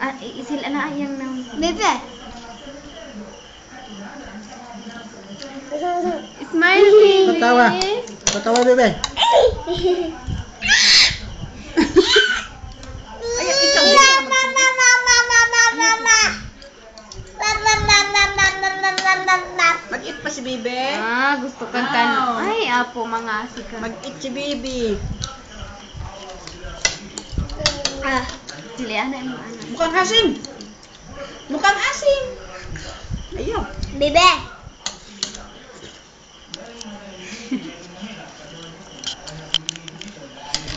Sila na yang na. Bebe. Smile, baby. Patawa. Patawa, bebe. Ay, ikaw. Mag-eat pa si Bibi. Gusto kang tanong. Ay, apo, mga asika. Mag-eat si Bibi. Sila na yung anak. Mukhang asim. Mukhang asim. Ayaw. Bebe.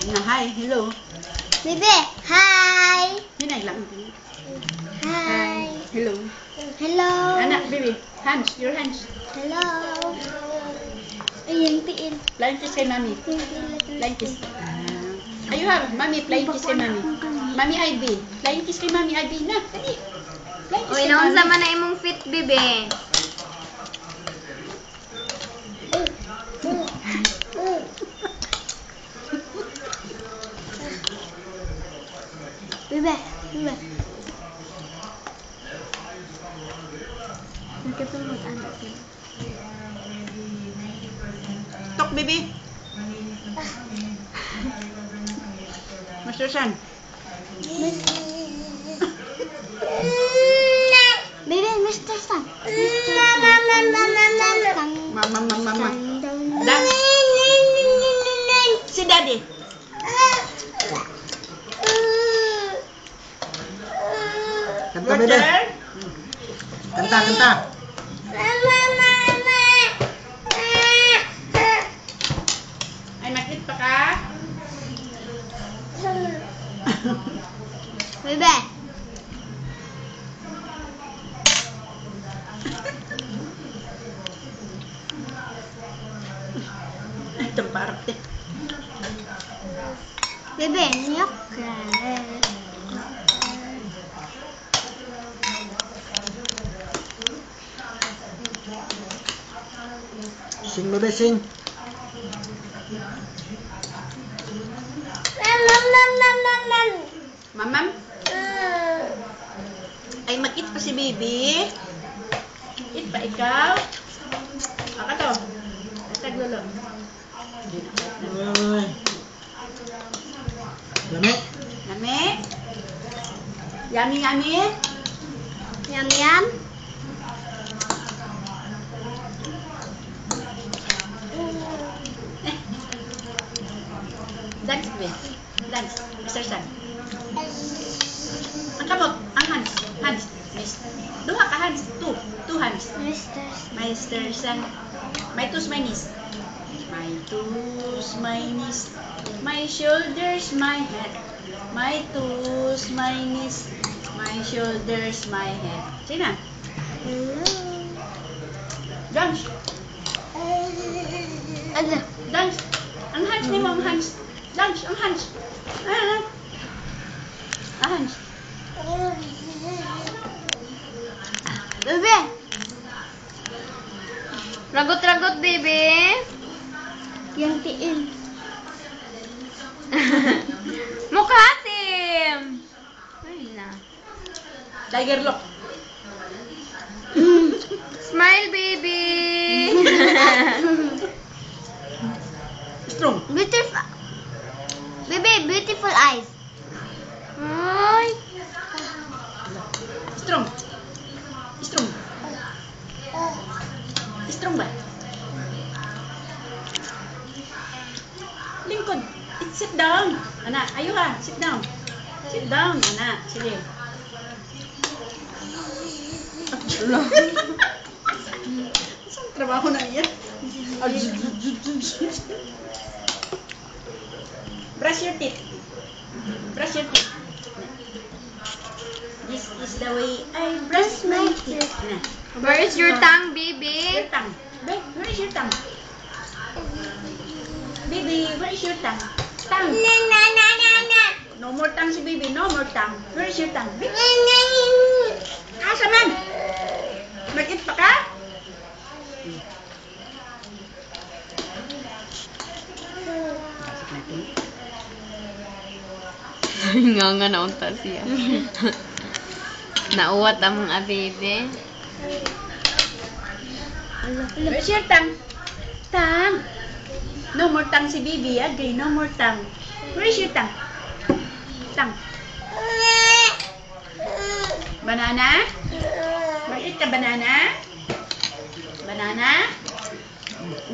Na, hi, hello. Bebe. Hi. Hinay lang. Hi. Hello. Hello. Anak, Bibi. Hands, your hands. Hello. Ay, yung tiin. Flying kiss kay mami. Flying kiss. Ayaw ha, mami, flying kiss kay mami. Mami Ivy. Flying kiss kay mami Ivy na. Dali. Flying kiss Uy, kay naunsa mami. man na imong fit, bebe. Bebe. Bebe. Nagkatulog anak sila. Tok, Bibi. Master San. Bebe, Mr. Sun. Mama. Da. Si Daddy. Kanta, bebe. Kanta, kanta. Ay, mag-eat pa ka? Bebe. Ay, tamparap eh. Bebe, niyok ka. Sing, bebe, sing. Mamam? Ay, mag-eat pa si Bibi. Eat pa ikaw. Ako to. Taglolo. Uy. Lami. Nami? Yummy, yummy? Yum, yum. Dance, Bibi. Dance. Mr. Sun. Ang kamot. Ang hands. Hands. Miss. Duha ka hands. Two hands. Mr. Mr. Sun. My toes, my knees. My toes, my knees. My shoulders, my head. My toes, my knees. My shoulders, my head. Sina? Hello. Dance. Ano? Dance. Ang hands ni mo, ang hands. Dance, ang hands. Ah. Ang hands. Bebe. Ragot-ragot, bebe. Yung tiin. Mukha asim. Ay na. Tiger lock. Smile, baby. Strong. Beautiful. Bebe, beautiful eyes. Ay. Strong. Strong. Strong ba? Lingkod. Sit down. Anak, ayo ha. Sit down. Sit down, anak. Sige. Saan trabaho na yan? Brush your teeth. Brush your teeth. This is the way I brush my teeth. Na. Where is your tongue, Your baby? tongue. Babe, where is your tongue? Baby, where is your tongue? Tongue. No more tongue si baby. No more tongue. Where is your tongue? Babe. Asa man? Mag-eat pa ka? Pasok natin. Nga na unta siya. Nauwat ang mga baby. Where's your tongue? Tongue. No more tongue si Bibi. Agree, no more tongue. Where's your tongue? Tongue. Banana? Bakit ka banana? Banana?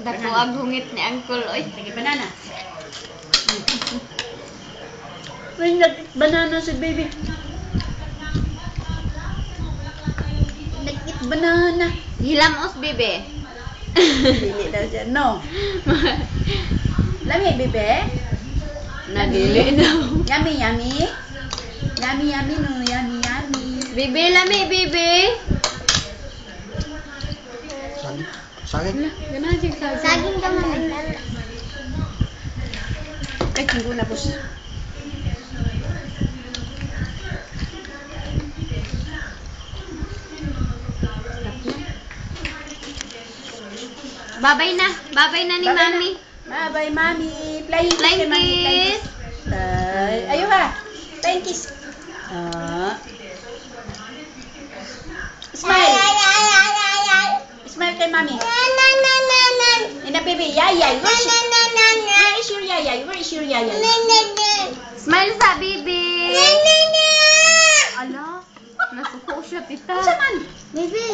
Dako ang hungit ni Uncle, oy. Sige, banana. May banana si Bibi. Nag-eat banana. Hilamos, bebe. Dili daw siya. No. Lami, Bibi. Nadili daw. Yummy, yummy. Yummy, yummy, no. Yummy, yummy. Bebe, lami, bebe. Saging. Saging. Ganasig sa Saging ka mami. Ay, tunggu na po siya. Babay na. Babay na ni Babay na. Mami. Bye-bye, Mami. Flying kiss Flying kay Mami. Flying kiss. kiss. Ayaw ha. Flying kiss. Smile. Smile kay Mami. Ina, baby. Yayay. Where is your yayay? Where is your yayay? Smile sa bebe. Ala. Nasuko siya, tita. Isa man. Baby.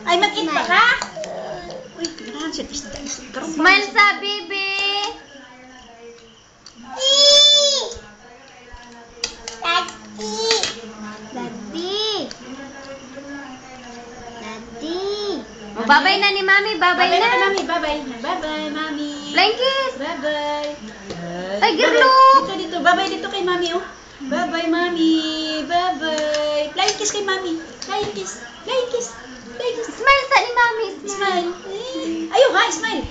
Ay, mag-eat pa ka? Uy, ganahan siya. Karong Smile sa bebe. Daddy. Daddy. O, babay na ni Mami. Babay Bye-bye na kay na. Mami. Bye-bye. Bye-bye, Mami. Flying kiss. Bye-bye. Ay, girlo. Dito, dito. Bye-bye dito kay Mami, oh. Bye-bye, Mami. Bye-bye. Flying kiss kay Mami. Flying kiss. Flying kiss. Flying kiss. Smile sa ni Mami. Smile. Ayaw ha, smile.